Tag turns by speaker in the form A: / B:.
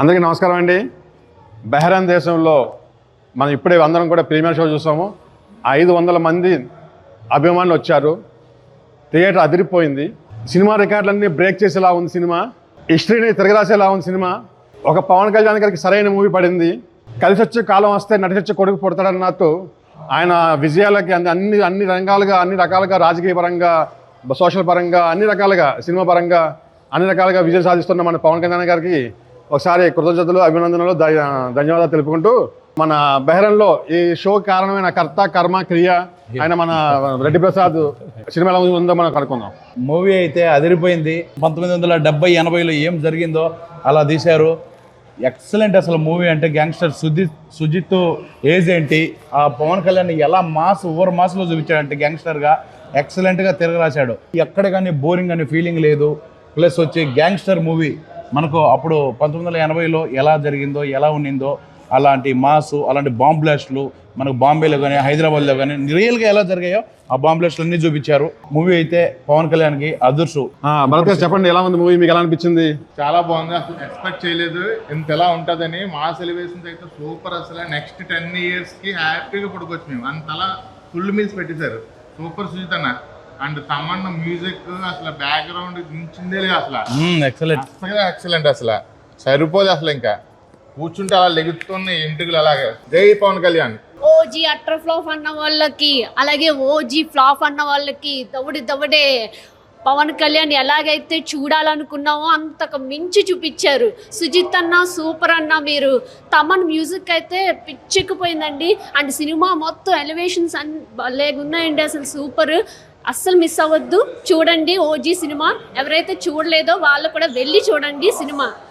A: అందరికీ నమస్కారం అండి. బెహ్రెయిన్ దేశంలో మనం ఇప్పుడే అందరం కూడా ప్రీమియర్ షో చూసాము. 500 మంది అభిమానులు వచ్చారు. థియేటర్ అదిరిపోయింది. సినిమా రికార్డులన్నీ బ్రేక్ చేసేలా ఉంది సినిమా. హిస్టరీని తిరగరాసేలా ఉంది సినిమా. ఒక పవన్ కళ్యాణ్ గారికి సరైన మూవీ పడింది. కలిసి వచ్చే కాలం వస్తే నటించే కొడుకు పుడతాడన్నట్టు ఆయన విజయాలకి అన్ని రకాలుగా రాజకీయ పరంగా, సోషల్ పరంగా, అన్ని రకాలుగా, సినిమా పరంగా అన్ని రకాలుగా విజయం సాధిస్తున్న మన పవన్ కళ్యాణ్ గారికి ఒకసారి కృతజ్ఞతలు, అభినందనలు, ధన్యవాదాలు తెలుపుకుంటూ, మన బెహ్రెయిన్లో ఈ షో కారణమైన కర్త కర్మ క్రియ ఆయన మన రెడ్డి ప్రసాద్ సినిమా ఎలా ఉందో మనం కనుక్కుందాం.
B: మూవీ అయితే అదిరిపోయింది. 1970-80లో ఏం జరిగిందో అలా తీశారు. ఎక్సలెంట్. అసలు మూవీ అంటే గ్యాంగ్స్టర్ సుజిత్ ఏజ్ ఏంటి, ఆ పవన్ కళ్యాణ్ ఎలా ఓవర్ మాస్లో చూపించాడంటే గ్యాంగ్స్టర్గా ఎక్సలెంట్గా తిరగరాశాడు. ఎక్కడ కానీ బోరింగ్ అనే ఫీలింగ్ లేదు. ప్లస్ వచ్చి గ్యాంగ్స్టర్ మూవీ మనకు అప్పుడు 1980లో ఎలా జరిగిందో, ఎలా ఉన్నిందో అలాంటి మాసు, అలాంటి బాంబ్ బ్లాస్ట్లు మనకు బాంబేలో కానీ హైదరాబాద్లో కానీ రియల్గా ఎలా జరిగాయో ఆ బాంబ్ బ్లాస్ట్లు అన్నీ చూపించారు. మూవీ అయితే పవన్ కళ్యాణ్కి అదృష్టం.
A: భరత్ గారు చెప్పండి, ఎలా ఉంది మూవీ, మీకు ఎలా అనిపించింది?
C: చాలా బాగుంది. అసలు ఎక్స్పెక్ట్ చేయలేదు ఇంత ఎలా ఉంటుందని. మాస్ ఎలివేషన్స్ అయితే సూపర్. అసలు నెక్స్ట్ 10 yearsకి హ్యాపీగా పడుకోవచ్చు మేము. అంతలా ఫుల్ మీల్స్ పెట్టేశారు. సూపర్ సుజిత్ అన్న అండ్ తమన్న మ్యూజిక్ అసలు బ్యాక్గ్రౌండ్ దించిందే లేదు. అసలు ఎక్సలెంట్. అసలు సరిపోదు. అసలు ఇంకా కూర్చుంటే అలా లెగుతున్న ఇంటికి అలాగే. జై Pavan Kalyan.
D: OG utter flop అన్న వాళ్ళకి, అలాగే ఓజీ ఫ్లాప్ అన్న వాళ్ళకి దవడే పవన్ కళ్యాణ్ ఎలాగైతే చూడాలనుకున్నామో అంతకు మించి చూపించారు. సుజిత్ అన్న సూపర్ అన్న. మీరు తమన్ మ్యూజిక్ అయితే పిచ్చెక్కిపోయిందండి. అండ్ సినిమా మొత్తం ఎలివేషన్స్ లేకున్నాయండి. అసలు సూపర్. అస్సలు మిస్ అవ్వద్దు, చూడండి ఓజీ సినిమా. ఎవరైతే చూడలేదో వాళ్ళు కూడా వెళ్ళి చూడండి సినిమా.